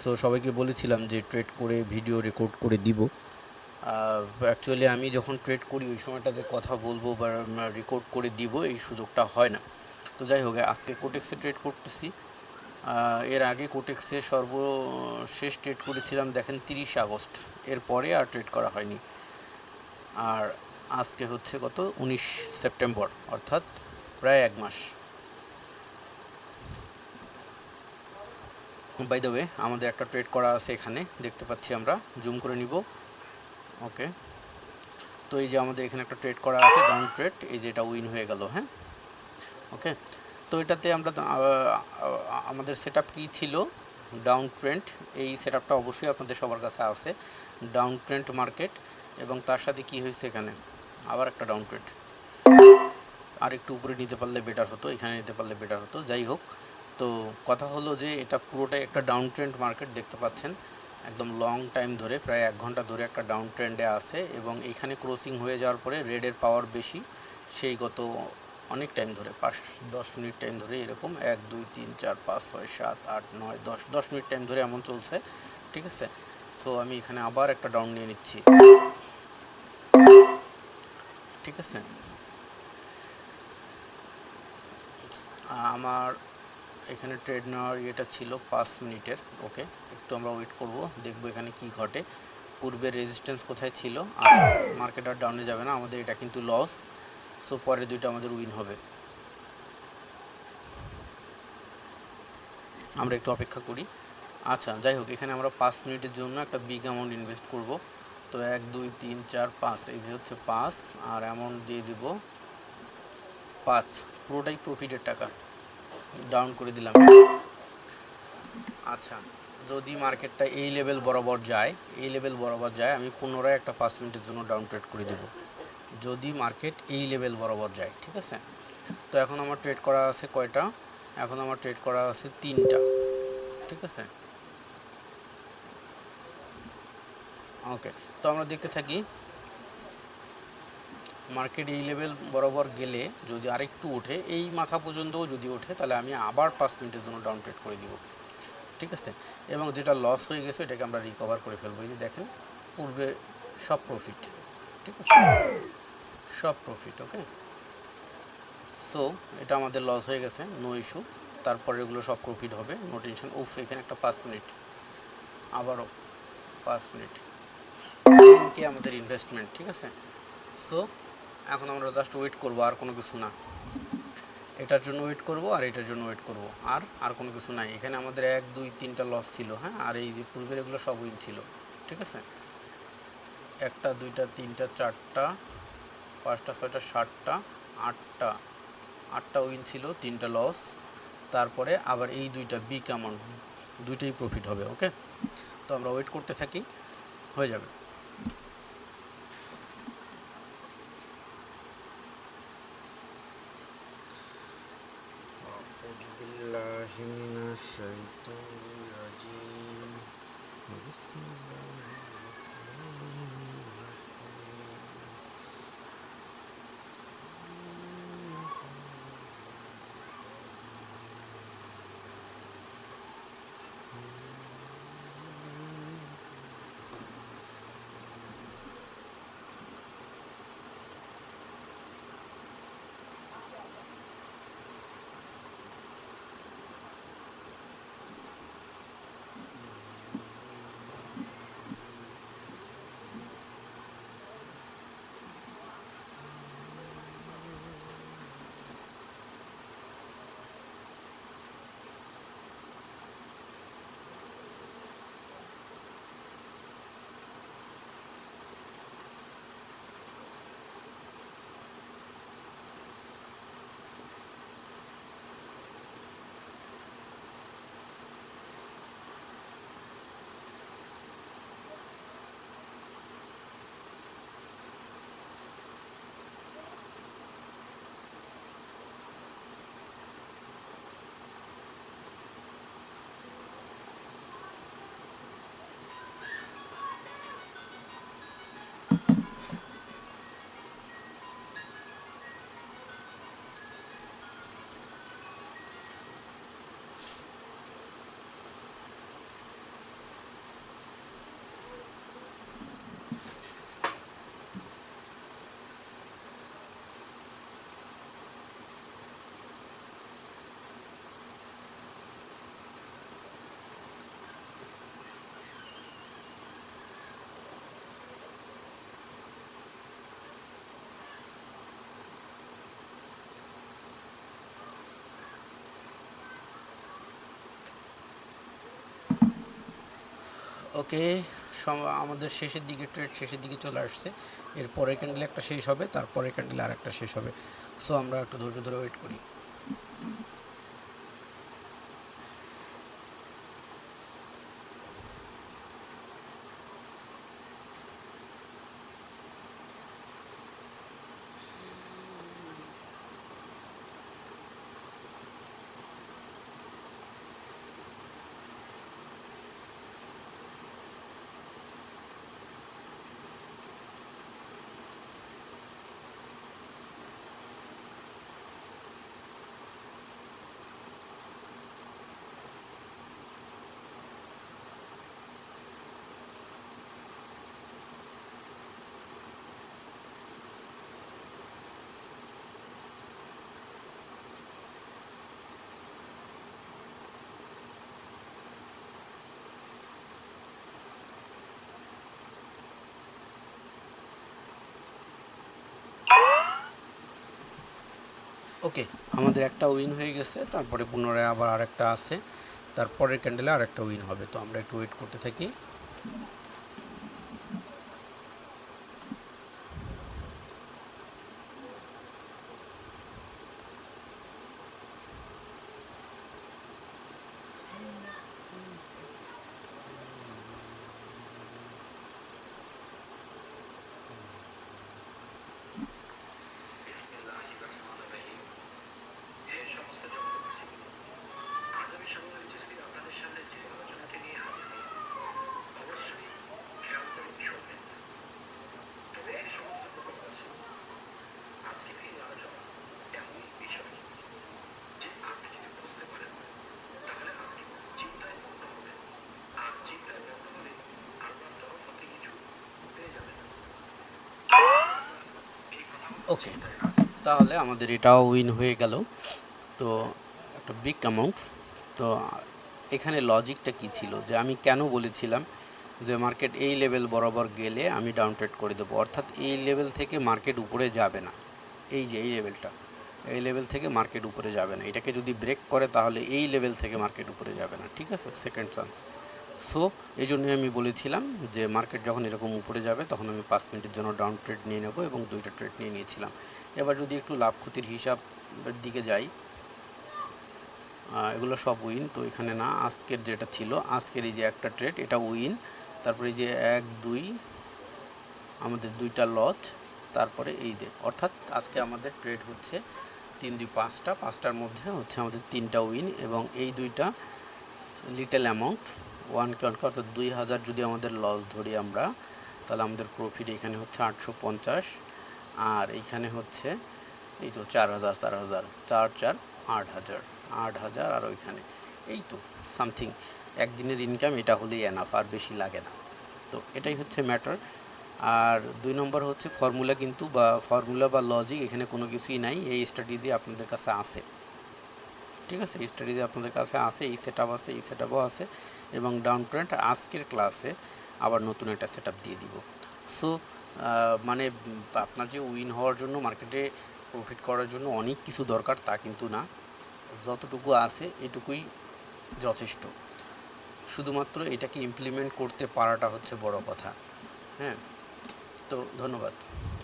So সবাইকে বলেছিলাম যে ট্রেড করে ভিডিও রেকর্ড করে দিব। অ্যাকচুয়ালি আমি যখন ট্রেড করি ওই সময়টাতে কথা বলবো বা রেকর্ড করে দিব এই সুযোগটা হয় না। তো যাই হোক, আজকে কোটেক্সে ট্রেড করতেছি। এর আগে কোটেক্সে সর্বশেষ ট্রেড করেছিলাম দেখেন 30 আগস্ট, এরপরে আর ট্রেড করা হয়নি। আর আজকে হচ্ছে কত 19 সেপ্টেম্বর, অর্থাৎ প্রায় 1 মাস। বাই দ্য ওয়ে, আমাদের একটা ট্রেড করা আছে এখানে, দেখতে পাচ্ছি আমরা, জুম করে নিব। ওকে, তো এই যে আমাদের এখানে একটা ট্রেড করা আছে, ডাউন ট্রেড, এই যে এটা উইন হয়ে গেল। হ্যাঁ, ওকে। তো এটাতে আমরা আমাদের সেট আপ কী ছিল, ডাউন ট্রেন্ড। এই সেট আপটা অবশ্যই আপনাদের সবার কাছে আছে, ডাউন ট্রেন্ড মার্কেট। এবং তার সাথে কি হয়েছে, এখানে আবার একটা ডাউন ট্রেন্ড। আর একটু উপরে নিতে পারলে বেটার হতো, এখানে নিতে পারলে বেটার হতো। যাই হোক, তো কথা হলো যে এটা পুরোটাই একটা ডাউন ট্রেন্ড মার্কেট, দেখতে পাচ্ছেন একদম লং টাইম ধরে, প্রায় 1 ঘন্টা ধরে একটা ডাউন ট্রেন্ডে আছে। এবং এইখানে ক্রসিং হয়ে যাওয়ার পরে রেডের পাওয়ার বেশি, সেই গত অনেক টাইম ধরে 5-10 মিনিট টাইম ধরে এরকম 1 2 3 4 5 6 7 8 9 10 মিনিট টাইম ধরে এমন চলছে। ঠিক আছে, সো আমি এখানে আবার একটা ডাউন নিয়ে নিচ্ছি। ঠিক আছে, আমার এখানে ট্রেড নেওয়ার ইয়েটা ছিল 5 মিনিটের। ওকে, একটু আমরা ওয়েট করব, দেখব এখানে কি ঘটে। পূর্বের রেজিস্ট্যান্স কোথায় ছিল? আচ্ছা, মার্কেট আর ডাউনে যাবে না, আমাদের এটা কিন্তু লস। সো পরের দুইটা আমাদের উইন হবে। আমরা একটু অপেক্ষা করি। আচ্ছা, যাই হোক, এখানে আমরা 5 মিনিটের জন্য একটা বিগ অ্যামাউন্ট ইনভেস্ট করব। তো 1 2 3 4 5, এই যে হচ্ছে 5, আর অ্যামাউন্ট দিয়ে দিব 5, পুরোটাই প্রফিটের টাকা। ডাউন করে দিলাম। আচ্ছা, যদি মার্কেটটা এই লেভেল বরাবর যায়, আমি পুনরায় একটা 5 মিনিটের জন্য ডাউন ট্রেড করে দেব, যদি মার্কেট এই লেভেল বরাবর যায়। ঠিক আছে, তো এখন আমার ট্রেড করা আছে কয়টা? এখন আমার ট্রেড করা আছে 3টা। ঠিক আছে, ওকে। তো আমরা দেখতে থাকি, মার্কেট এই লেভেল বরাবর গেলে যদি আরেকটু ওঠে, এই মাথা পর্যন্তও যদি ওঠে, তাহলে আমি আবার 5 মিনিটের জন্য ডাউন ট্রেড করে দিব। ঠিক আছে, এবং যেটা লস হয়ে গেছে এটাকে আমরা রিকভার করে ফেলবো। এই যে দেখেন, পূর্বে সব প্রফিট। ঠিক আছে, সব প্রফিট। ওকে, সো এটা আমাদের লস হয়ে গেছে, নো ইস্যু। তারপরে এগুলো সব প্রফিট হবে, নো টেনশন। উফ, এখানে একটা 5 মিনিট, আবারও 5 মিনিট, 10K আমাদের ইনভেস্টমেন্ট। ঠিক আছে, সো এখন আমরা জাস্ট ওয়েট করবো, আর কোনো কিছু না। এটার জন্য ওয়েট করব, আর এটার জন্য ওয়েট করব, আর কোনো কিছু নাই। এখানে আমাদের 1 2 3টা লস ছিল। হ্যাঁ, আর এই যে পূর্বের এগুলো সব উইন ছিল। ঠিক আছে, 1টা 2টা 3টা 4টা 5টা 6টা 7টা 8টা, 8টা উইন ছিল, 3টা লস। তারপরে আবার এই দুইটা বিগ অ্যামাউন্ট, দুইটাই প্রফিট হবে। ওকে, তো আমরা ওয়েট করতে থাকি, হয়ে যাবে। ওকে, আমাদের শেষের দিকে ট্রেড শেষের দিকে চলে আসছে। এর পরের ক্যান্ডেলে একটা শেষ হবে, তারপরের ক্যান্ডেলে আর একটা শেষ হবে। সো আমরা একটু ধৈর্য ধরে ওয়েট করি। ওকে, আমাদের একটা উইন হয়ে গেছে, তারপরে পুনরায় আবার আরেকটা আছে, তারপরের ক্যান্ডেলে আরেকটা উইন হবে। তো আমরা একটু ওয়েট করতে থাকি। ওকে, তাহলে আমাদের এটাও উইন হয়ে গেল। তো একটা বিগ অ্যামাউন্ট। তো এখানে লজিকটা কি ছিল, যে আমি কেন বলেছিলাম যে মার্কেট এই লেভেল বরাবর গেলে আমি ডাউন ট্রেড করে দেবো, অর্থাৎ এই লেভেল থেকে মার্কেট উপরে যাবে না। এই যে এই লেভেলটা, এই লেভেল থেকে মার্কেট উপরে যাবে না। এটাকে যদি ব্রেক করে তাহলে এই লেভেল থেকে মার্কেট উপরে যাবে না, ঠিক আছে, সেকেন্ড চান্স। সো এই জন্যই আমি বলেছিলাম যে মার্কেট যখন এরকম উপরে যাবে তখন আমি 5 মিনিটের জন্য ডাউন ট্রেড নিয়ে নেব, এবং 2টা ট্রেড নিয়ে নিয়েছিলাম। এবার যদি একটু লাভ ক্ষতির হিসাবের দিকে যাই, এগুলো সব উইন। তো এখানে না, আজকের যেটা ছিল, আজকের এই যে একটা ট্রেড, এটা উইন। তারপরে এই যে 1 2 আমাদের 2টা লস। তারপরে এই যে, অর্থাৎ আজকে আমাদের ট্রেড হচ্ছে 3 2 5টা, 5টার মধ্যে হচ্ছে আমাদের 3টা উইন, এবং এই 2টা লিটল অ্যামাউন্ট, 1 অর্থাৎ 2000 যদি আমাদের লস ধরি আমরা, তাহলে আমাদের প্রফিট এখানে হচ্ছে 850, আর এইখানে হচ্ছে এই তো 4000 4000 4 4 8000 8000, আর ওইখানে এই তো সামথিং একদিনের ইনকাম। এটা হলেই এনাফ, আর বেশি লাগে না। তো এটাই হচ্ছে ম্যাটার। আর 2 নম্বর হচ্ছে ফর্মুলা, কিন্তু বা ফর্মুলা বা লজিক এখানে কোনো কিছুই নাই। এই স্ট্র্যাটেজি আপনাদের কাছে আছে, ঠিক আছে, এই স্ট্র্যাটেজি আপনাদের কাছে আছে, এই সেট আপ আছে, এই সেট আপও আছে, এবং ডাউন ট্রেন্ড আজকের ক্লাসে আবার নতুন একটা সেট আপ দিয়ে দিব। সো মানে আপনার যে উইন হওয়ার জন্য, মার্কেটে প্রফিট করার জন্য অনেক কিছু দরকার তা কিন্তু না, যতটুকু আছে এটুকুই যথেষ্ট। শুধুমাত্র এটাকে ইমপ্লিমেন্ট করতে পারাটা হচ্ছে বড় কথা। হ্যাঁ, তো ধন্যবাদ।